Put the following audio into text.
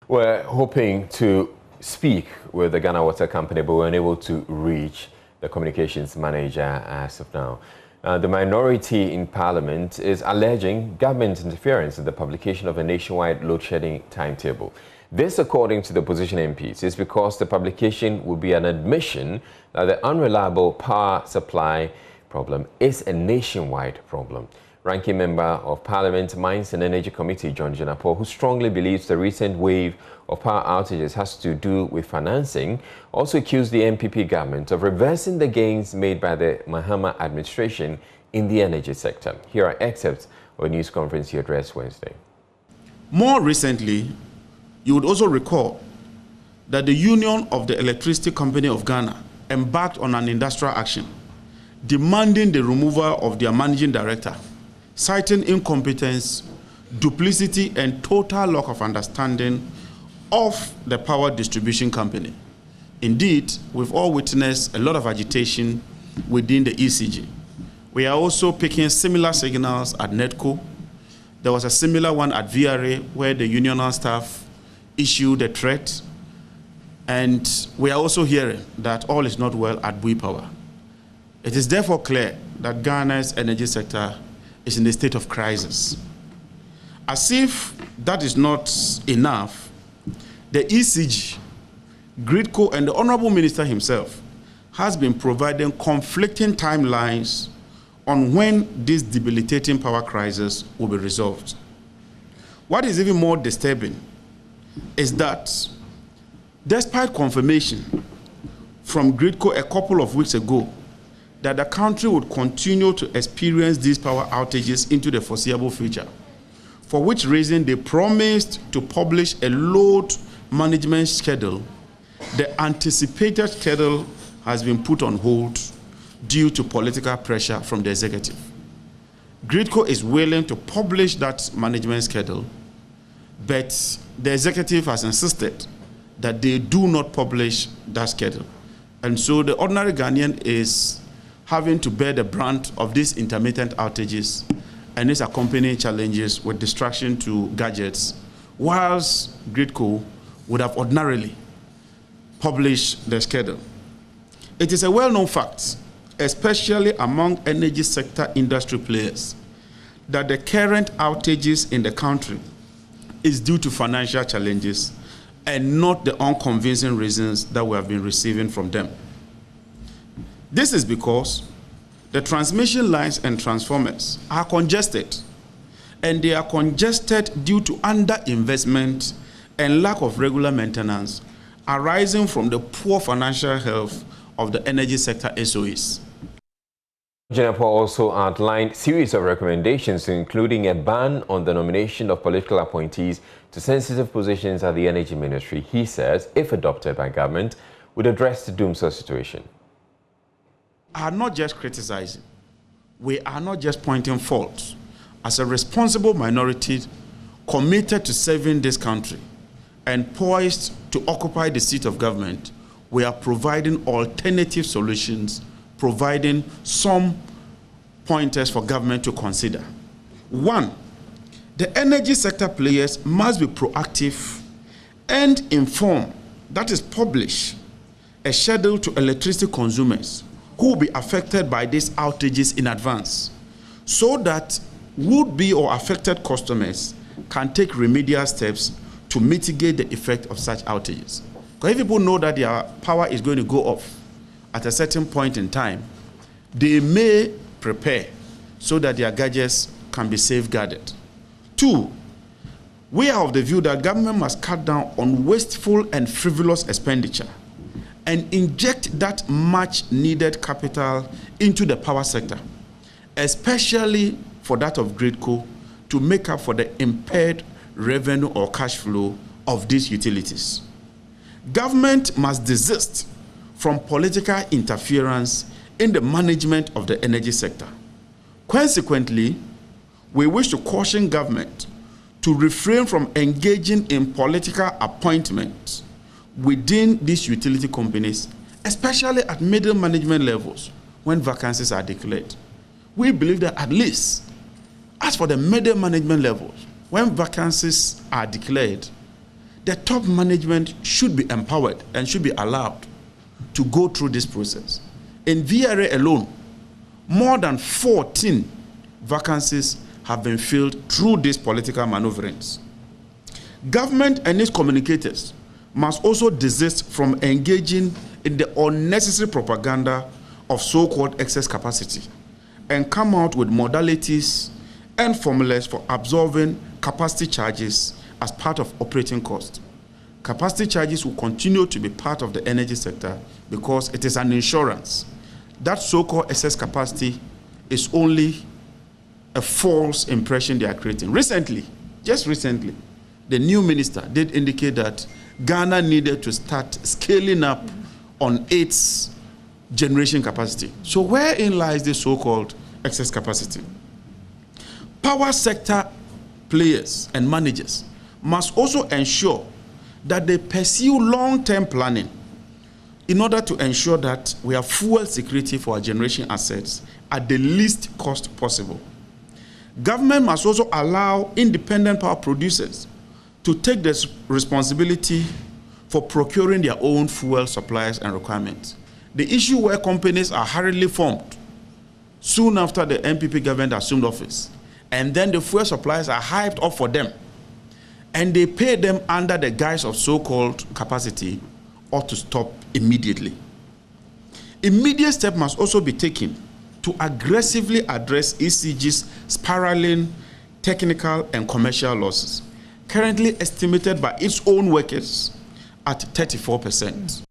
We're hoping to speak with the Ghana Water Company, but we're unable to reach the communications manager as of now. The minority in Parliament is alleging government interference in the publication of a nationwide load-shedding timetable. This, according to the opposition MPs, is because the publication will be an admission that the unreliable power supply problem is a nationwide problem. Ranking Member of Parliament, Mines and Energy Committee, John Jinapor, who strongly believes the recent wave of power outages has to do with financing, also accused the NPP government of reversing the gains made by the Mahama administration in the energy sector. Here are excerpts of a news conference he addressed Wednesday. More recently, you would also recall that the Union of the Electricity Company of Ghana embarked on an industrial action demanding the removal of their managing director, citing incompetence, duplicity, and total lack of understanding of the power distribution company. Indeed, we've all witnessed a lot of agitation within the ECG. We are also picking similar signals at NEDCO. There was a similar one at VRA where the unional staff issued a threat. And we are also hearing that all is not well at Bui Power. It is therefore clear that Ghana's energy sector is in a state of crisis. As if that is not enough, the ECG, GRIDCO, and the Honorable Minister himself has been providing conflicting timelines on when this debilitating power crisis will be resolved. What is even more disturbing is that despite confirmation from GRIDCO a couple of weeks ago that the country would continue to experience these power outages into the foreseeable future, for which reason they promised to publish a load management schedule, the anticipated schedule has been put on hold due to political pressure from the executive. GRIDCO is willing to publish that management schedule, but the executive has insisted that they do not publish that schedule. And so the ordinary Ghanaian is having to bear the brunt of these intermittent outages and its accompanying challenges with distraction to gadgets, whilst GRIDCO would have ordinarily published the schedule. It is a well-known fact, especially among energy sector industry players, that the current outages in the country is due to financial challenges and not the unconvincing reasons that we have been receiving from them. This is because the transmission lines and transformers are congested, and they are congested due to underinvestment and lack of regular maintenance arising from the poor financial health of the energy sector SOEs. Jinapor also outlined a series of recommendations, including a ban on the nomination of political appointees to sensitive positions at the Energy Ministry. He says, if adopted by government, would address the doomsday situation. Are not just criticizing, we are not just pointing faults. As a responsible minority committed to serving this country and poised to occupy the seat of government, we are providing alternative solutions, providing some pointers for government to consider. One, the energy sector players must be proactive and inform, that is publish, a schedule to electricity consumers who will be affected by these outages in advance, so that would-be or affected customers can take remedial steps to mitigate the effect of such outages. Because if people know that their power is going to go off at a certain point in time, they may prepare so that their gadgets can be safeguarded. Two, we are of the view that government must cut down on wasteful and frivolous expenditure and inject that much needed capital into the power sector, especially for that of GRIDCO, to make up for the impaired revenue or cash flow of these utilities. Government must desist from political interference in the management of the energy sector. Consequently, we wish to caution government to refrain from engaging in political appointments within these utility companies, especially at middle management levels when vacancies are declared. We believe that at least, as for the middle management levels, when vacancies are declared, the top management should be empowered and should be allowed to go through this process. In VRA alone, more than 14 vacancies have been filled through these political maneuverings. Government and its communicators must also desist from engaging in the unnecessary propaganda of so-called excess capacity and come out with modalities and formulas for absorbing capacity charges as part of operating cost. Capacity charges will continue to be part of the energy sector because it is an insurance. That so-called excess capacity is only a false impression they are creating. Recently, just recently, the new minister did indicate that Ghana needed to start scaling up on its generation capacity. So wherein lies the so-called excess capacity? Power sector players and managers must also ensure that they pursue long-term planning in order to ensure that we have fuel security for our generation assets at the least cost possible. Government must also allow independent power producers to take this responsibility for procuring their own fuel supplies and requirements. The issue where companies are hurriedly formed soon after the NPP government assumed office, and then the fuel supplies are hyped up for them, and they pay them under the guise of so-called capacity, ought to stop immediately. Immediate steps must also be taken to aggressively address ECG's spiraling technical and commercial losses, currently estimated by its own workers at 34%.